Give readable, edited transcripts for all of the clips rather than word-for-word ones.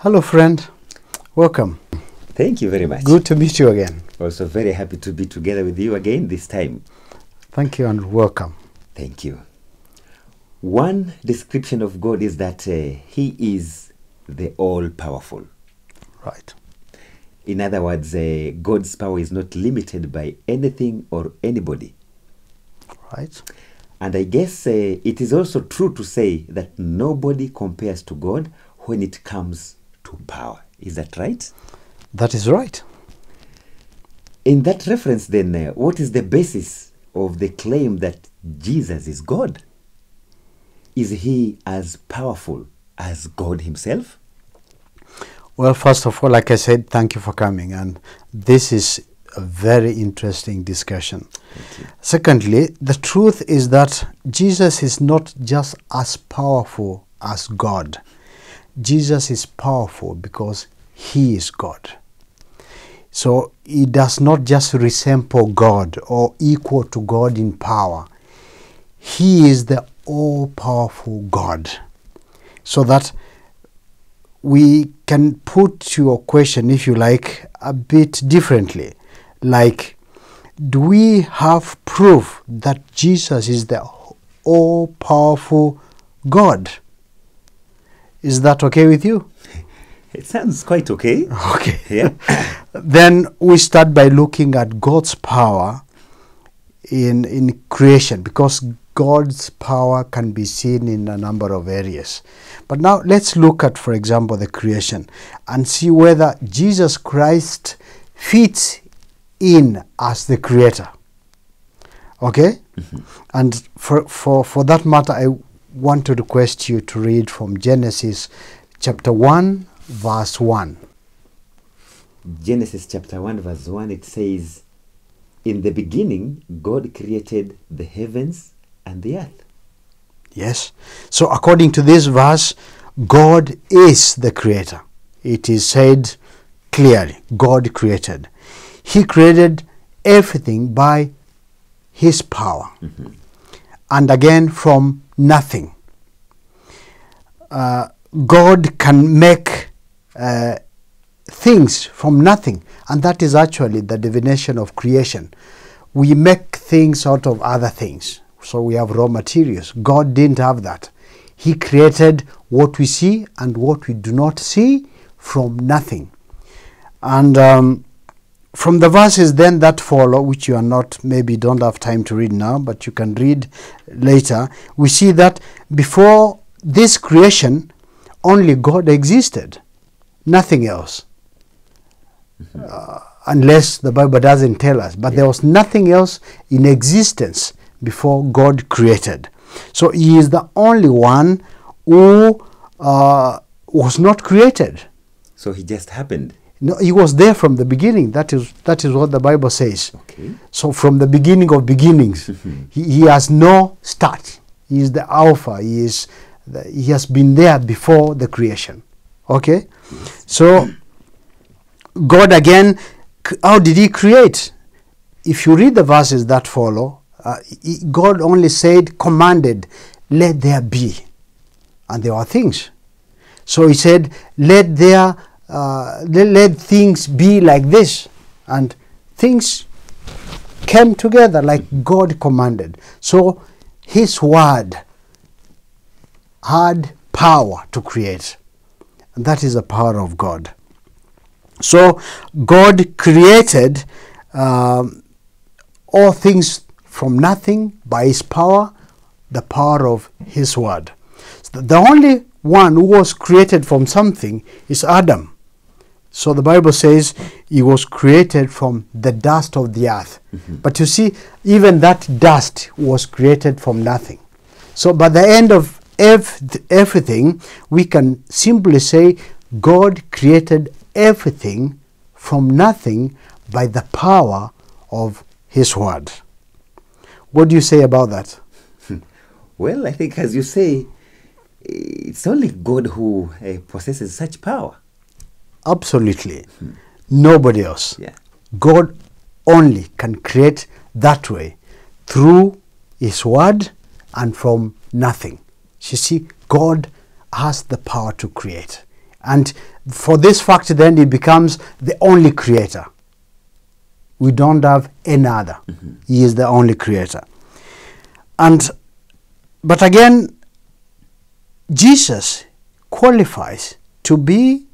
Hello, friend. Welcome. Thank you very much. Good to meet you again. Also very happy to be together with you again this time. Thank you and welcome. Thank you. One description of God is that He is the all-powerful. Right. In other words, God's power is not limited by anything or anybody. Right. And I guess it is also true to say that nobody compares to God when it comes to power. Is that right? That is right. In that reference then, what is the basis of the claim that Jesus is God? Is He as powerful as God Himself? Well, first of all, like I said, thank you for coming. And this is a very interesting discussion. Secondly, the truth is that Jesus is not just as powerful as God. Jesus is powerful because He is God. So He does not just resemble God or equal to God in power. He is the all-powerful God. So that we can put your question, if you like, a bit differently. Like, do we have proof that Jesus is the all-powerful God? Is that okay with you? It sounds quite okay. Okay. Yeah. Then we start by looking at God's power in creation, because God's power can be seen in a number of areas. But now let's look at, for example, the creation and see whether Jesus Christ fits in as the creator. Okay? Mm-hmm. And for that matter, I want to request you to read from Genesis chapter 1, verse 1. Genesis chapter 1, verse 1, it says, "In the beginning, God created the heavens and the earth." Yes. So according to this verse, God is the creator. It is said clearly, God created. He created everything by His power. Mm-hmm. And again, from nothing. God can make things from nothing. And that is actually the definition of creation. We make things out of other things. So we have raw materials. God didn't have that. He created what we see and what we do not see from nothing. And from the verses then that follow, which you are not, maybe don't have time to read now, but you can read later, we see that before this creation, only God existed, nothing else. Unless the Bible doesn't tell us. But there was nothing else in existence before God created. So He is the only one who was not created. So He just happened. No, He was there from the beginning. That is what the Bible says. Okay. So from the beginning of beginnings, he has no start. He is the Alpha. He has been there before the creation. Okay? Yes. So God again, how did He create? If you read the verses that follow, God only said, commanded, let there be. And there were things. So He said, let things be like this. And things came together like God commanded. So His word had power to create. And that is the power of God. So God created all things from nothing by His power, the power of His word. So the only one who was created from something is Adam. So the Bible says he was created from the dust of the earth. Mm-hmm. But you see, even that dust was created from nothing. So by the end of everything, we can simply say God created everything from nothing by the power of His word. What do you say about that? Well, I think, as you say, it's only God who possesses such power. Absolutely. Nobody else. Yeah. God only can create that way, through His word and from nothing. You see, God has the power to create. And for this fact, then it becomes the only creator. We don't have any other. He is the only creator. But again, Jesus qualifies to be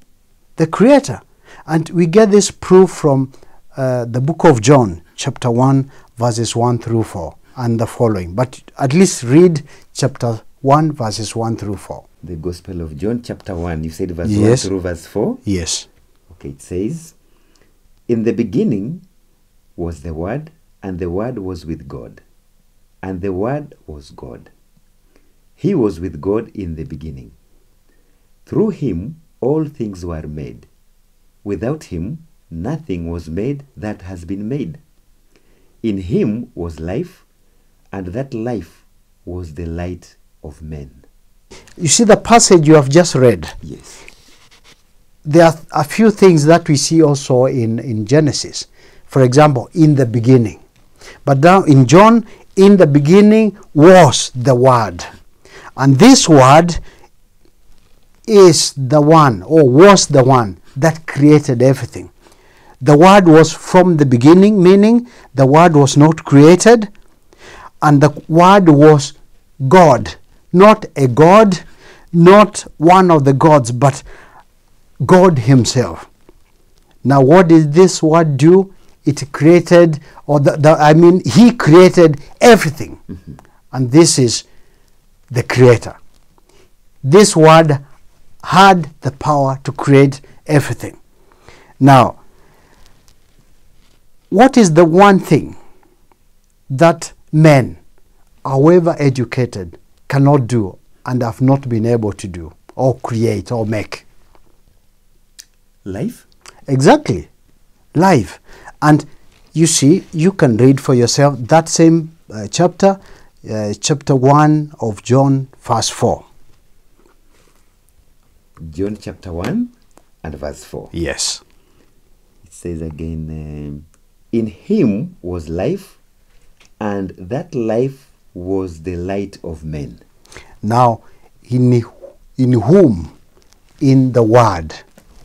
the creator. And we get this proof from the book of John, chapter 1, verses 1 through 4, and the following. But at least read chapter 1, verses 1 through 4. The Gospel of John, chapter 1, you said verse Yes. 1 through verse 4? Yes. Okay, it says, "In the beginning was the Word, and the Word was with God, and the Word was God. He was with God in the beginning. Through him all things were made. Without him nothing was made that has been made. In him was life, and that life was the light of men." You see the passage you have just read. Yes. There are a few things that we see also in Genesis. For example, in the beginning. But now in John, in the beginning was the Word. And this Word is the one, or was the one, that created everything. The Word was from the beginning, meaning the Word was not created. And the Word was God. Not a god, not one of the gods, but God himself. Now what did this Word do? It created, he created everything. And this is the creator. This Word had the power to create everything. Now, what is the one thing that men, however educated, cannot do and have not been able to do or create or make? Life? Exactly. Life. And you see, you can read for yourself that same chapter 1 of John, verse 4. John chapter 1 and verse 4. Yes. It says again, "In him was life, and that life was the light of men." Now, in whom, in the Word,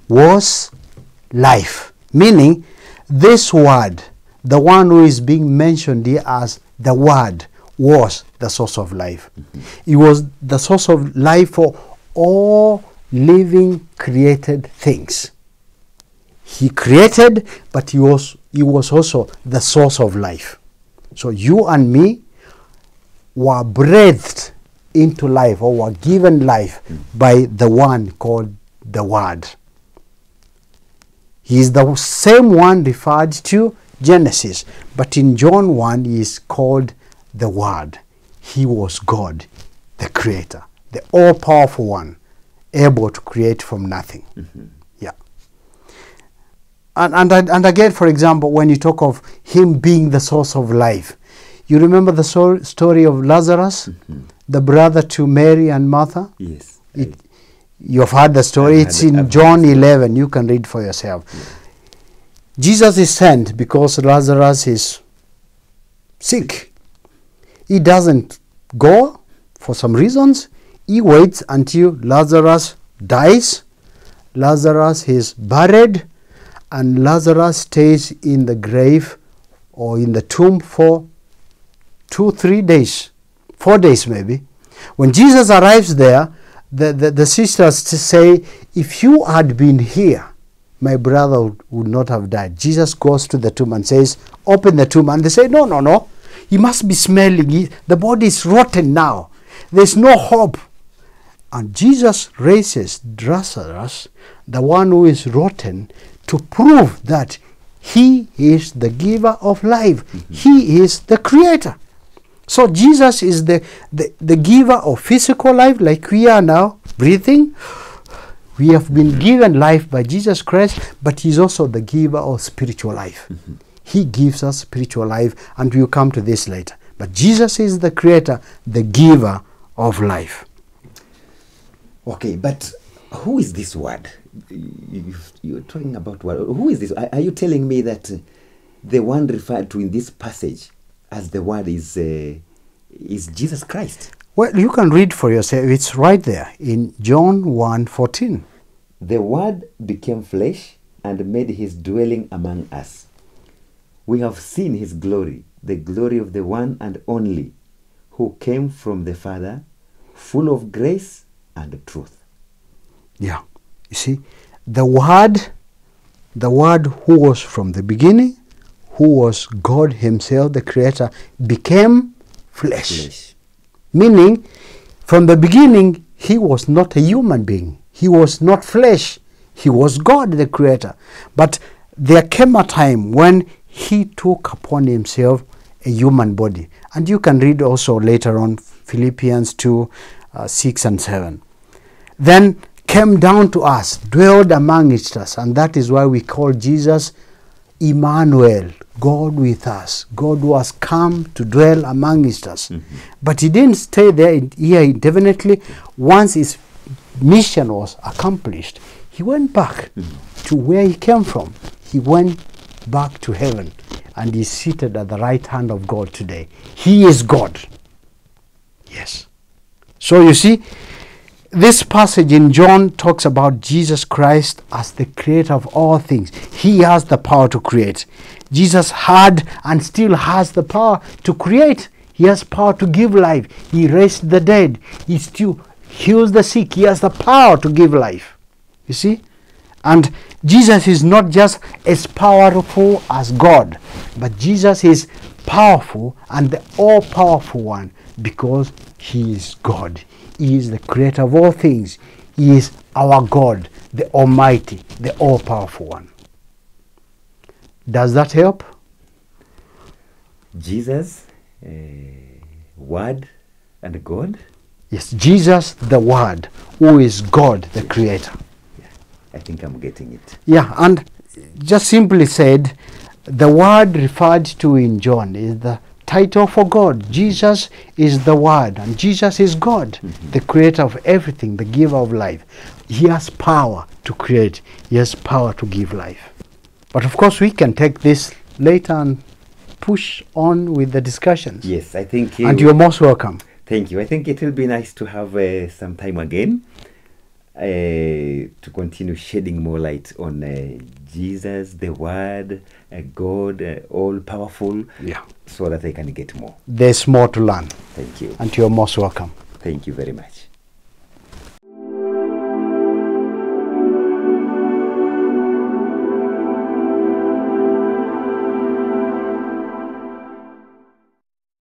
was life. Meaning, this Word, the one who is being mentioned here as the Word, was the source of life. It was the source of life for all living created things. He created, but he was also the source of life. So you and me were breathed into life, or were given life by the one called the Word. He is the same one referred to Genesis, but in John 1 he is called the Word. He was God, the creator, the all-powerful one, able to create from nothing. Yeah. And again, for example, when you talk of him being the source of life, you remember the story of Lazarus, the brother to Mary and Martha? Yes. You have heard the story. It's in John 11. You can read for yourself. Yeah. Jesus is sent because Lazarus is sick. He doesn't go for some reasons. He waits until Lazarus dies. Lazarus is buried, and Lazarus stays in the grave or in the tomb for 2-3 days, 4 days maybe. When Jesus arrives there, the sisters say, "If you had been here, my brother would not have died." Jesus goes to the tomb and says, "Open the tomb." And they say, No. He must be smelling. The body is rotten now. There's no hope. And Jesus raises Lazarus, the one who is rotten, to prove that he is the giver of life. He is the creator. So Jesus is the giver of physical life, like we are now breathing. We have been given life by Jesus Christ, but he's also the giver of spiritual life. He gives us spiritual life, and we'll come to this later. But Jesus is the creator, the giver of life. Okay, but who is this Word? You're talking about Word. Who is this? Are you telling me that the one referred to in this passage as the Word is Jesus Christ? Well, you can read for yourself. It's right there in John 1:14. The Word became flesh and made his dwelling among us. We have seen his glory, the glory of the one and only, who came from the Father, full of grace and truth. Yeah. You see, the Word who was from the beginning, who was God himself, the Creator, became flesh. Meaning, from the beginning, he was not a human being. He was not flesh. He was God, the Creator. But there came a time when he took upon himself a human body. And you can read also later on Philippians 2, 6 and 7. Then came down to us, dwelled amongst us. And that is why we call Jesus Emmanuel, God with us. God who has come to dwell amongst us. Mm-hmm. But he didn't stay there here indefinitely. Once his mission was accomplished, he went back to where he came from. He went back to heaven, and he's seated at the right hand of God today. He is God. Yes. So you see, this passage in John talks about Jesus Christ as the creator of all things. He has the power to create. Jesus had and still has the power to create. He has power to give life. He raised the dead. He still heals the sick. He has the power to give life. You see? And Jesus is not just as powerful as God, but Jesus is powerful and the all-powerful one because he is God. He is the creator of all things. He is our God, the Almighty, the all-powerful one. Does that help? Jesus, Word and God? Yes, Jesus, the Word, who is God, the Creator. Yeah, I think I'm getting it. Yeah, and just simply said, the word referred to in John is the title for God. Jesus is the Word, and Jesus is God, the creator of everything, the giver of life. He has power to create. He has power to give life. But of course, we can take this later and push on with the discussions. Yes, I think... and you're most welcome. Thank you. I think it will be nice to have some time again to continue shedding more light on Jesus, the Word, God, all-powerful, so that I can get more. There's more to learn. Thank you. And you're most welcome. Thank you very much.